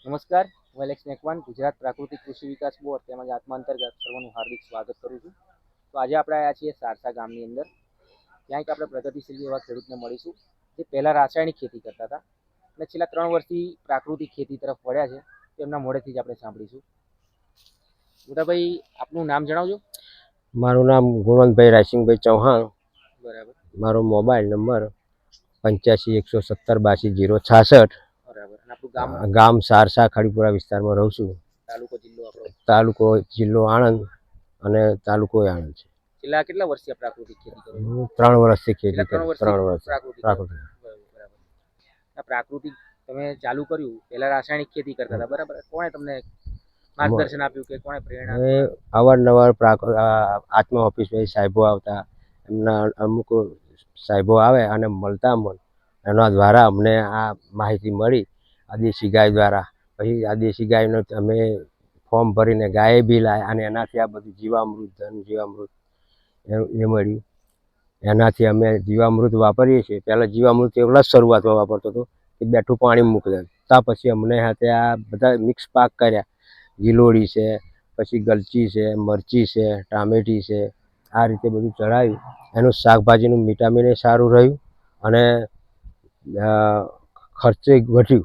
નમસ્કાર, હું એલેક્સ મેકવાન ગુજરાત પ્રાકૃતિક કૃષિ વિકાસ બોર્ડ તેમજ આત્મા અંતર્ગત સર્વનું હાર્દિક સ્વાગત કરું છું. તો આજે આપણે આવ્યા છીએ સારસા ગામની અંદર. ત્યાં એક આપણે પ્રગતિશીલ એવા ખેડૂતને મળીશું જે પહેલાં રાસાયણિક ખેતી કરતા હતા અને છેલ્લા 3 વર્ષથી પ્રાકૃતિક ખેતી તરફ વળ્યા છે. તેમના મોઢેથી જ આપણે સાંભળીશું. મોટાભાઈ, આપનું નામ જણાવજો. મારું નામ ગુણવંતભાઈ રાયસિંગભાઈ ચૌહાણ. બરાબર. મારો મોબાઈલ નંબર 85 117 82 066. બરાબર. અને આપણું ગામ? ગામ સારસા ખડીપુરા વિસ્તારમાં રહું છું. તાલુકો જિલ્લો આપણો? તાલુકો જિલ્લો આણંદ અને તાલુકો આણંદ છે. છેલ્લા કેટલા વર્ષથી આ પ્રાકૃતિક ખેતી કરો છો? હું 3 વર્ષથી ખેતી કરું. 3 વર્ષ પ્રાકૃતિક. પ્રાકૃતિક. બરાબર. આ પ્રાકૃતિક તમે ચાલુ કર્યું, પહેલા રાસાયણિક ખેતી કરતા હતા, બરાબર? કોણે તમને માર્ગદર્શન આપ્યું કે કોણે પ્રેરણા? અવારનવાર આત્મા ઓફિસમાં સાહેબો આવતા, એમના અમુક સાહેબો આવે અને મળતા મને એના દ્વારા અમને આ માહિતી મળી આ દેશી ગાય દ્વારા. પછી આ દેશી ગાયનો અમે ફોર્મ ભરીને ગાય બી લાવ્યા અને એનાથી આ બધું જીવામૃત જીવામૃત એ મળ્યું. એનાથી અમે જીવામૃત વાપરીએ છીએ. પહેલાં જીવામૃત એવડા જ શરૂઆતમાં વાપરતો હતો કે બેઠું પાણી મૂકી ત્યાં પછી અમને હાથે આ બધા મિક્સ પાક કર્યા. ગિલોડી છે, પછી ગલચી છે, મરચી છે, ટામેટી છે, આ રીતે બધું ચડાવ્યું. એનું શાકભાજીનું વિટામિન સારું રહ્યું અને ખર્ચે ઘટ્યું.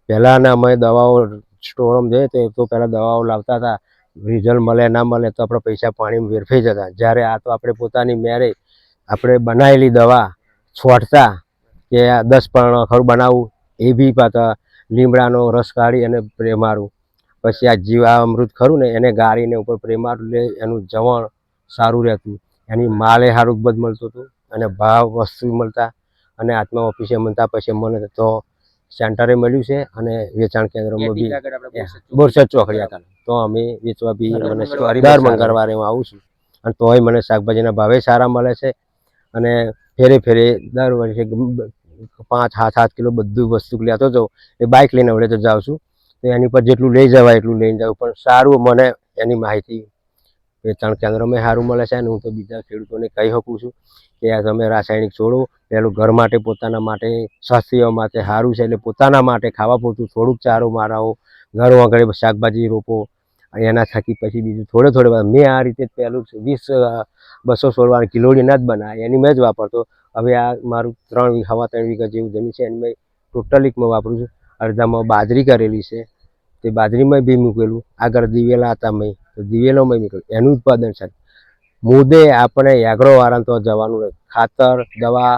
પહેલાંના અમે દવાઓ સ્ટોરમાં જઈએ તો પહેલાં દવાઓ લાવતા હતા, રિઝલ્ટ મળે ના મળે તો આપણે પૈસા પાણીમાં વેરફાઈ જતા. જ્યારે આ તો આપણે પોતાની મેરે આપણે બનાવેલી દવા છોડતા કે 10 પણ ખરું બનાવવું એ બી પાતા લીમડાનો રસ કાઢી અને સ્પ્રે મારું. પછી આ જીવામૃત ખરું ને એને ગાળીને ઉપર સ્પ્રે મારું એટલે એનું જવણ સારું રહેતું, એની માલે સારું બધ મળતું હતું અને ભાવ વસ્તુ મળતા. અને આત્મા ઓફિસે મળતા. પછી મને તો સેન્ટરે મળ્યું છે અને વેચાણ કેન્દ્રમાં બી બોરસદ ચોકડીયા તો અમે વેચવા બી મને દર મંગળવારે હું આવું છું અને તોય મને શાકભાજીના ભાવે સારા મળે છે. અને ફેરે દર વર્ષે 5-7 કિલો બધું વસ્તુ લેતો જાઉં. એ બાઇક લઈને વડે તો જાઉં છું તો એની પર જેટલું લઈ જવાય એટલું લઈને જાઉં. પણ સારું મને એની માહિતી વેચાણ કેન્દ્રમાં સારું મળે છે. અને હું તો બીજા ખેડૂતોને કહી શકું છું કે આ તમે રાસાયણિક છોડો. પહેલું ઘર માટે પોતાના માટે સ્વાસ્થ્ય માટે સારું છે એટલે પોતાના માટે ખાવા પૂરતું થોડુંક ચારો મારાવો, ઘર આગળ શાકભાજી રોપો. એના થકી પછી બીજું થોડે મેં આ રીતે પહેલું 20-200 છોડવાની કિલોડી ના જ બનાવે એની મેં જ વાપરતો. હવે આ મારું 3 વીઘા જેવું જમીન છે એની મેં ટોટલીમાં વાપરું છું. અડધામાં બાજરી કરેલી છે તે બાજરીમાં બી મૂકેલું. આગળ દિવેલા હતા મેં તો દિવેલામાં મૂકેલું. એનું ઉત્પાદન છે. મુદ્દે આપણે એગ્રોવાળાને તો જવાનું રહે. ખાતર દવા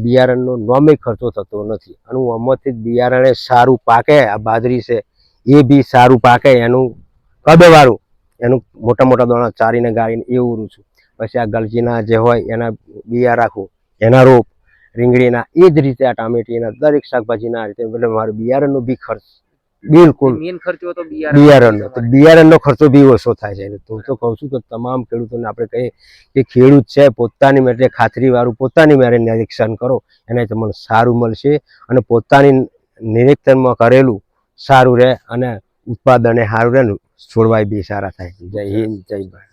બિયારણનો નોમે ખર્ચો થતો નથી અને હું આમાંથી બિયારણે સારું પાકે. આ બાજરી છે એ બી સારું પાકે, એનું કદવાળું, એનું મોટા દાણા ચારીને ગાળીને એવું છું. પછી આ ગલજીના જે હોય એના બિયા રાખું, એના રોપ રીંગણીના. એ જ રીતે આ ટામેટીના દરેક શાકભાજીના આ રીતે એટલે મારું બિયારણનો બી ખર્ચ બિલકુલ મેન ખર્ચો તો બિયારણનો ખર્ચો બી ઓછો થાય છે. તો કહું છું કે તમામ ખેડૂતોને આપણે કહીએ કે ખેડૂત છે પોતાની મેળે ખાતરીવાળું પોતાની મેળે નિરીક્ષણ કરો એને તમને સારું મળશે અને પોતાની નિરીક્ષણમાં કરેલું સારું રહે અને ઉત્પાદને સારું રહે, છોડવાય બી સારા થાય. જય હિન્દ, જય ભારત.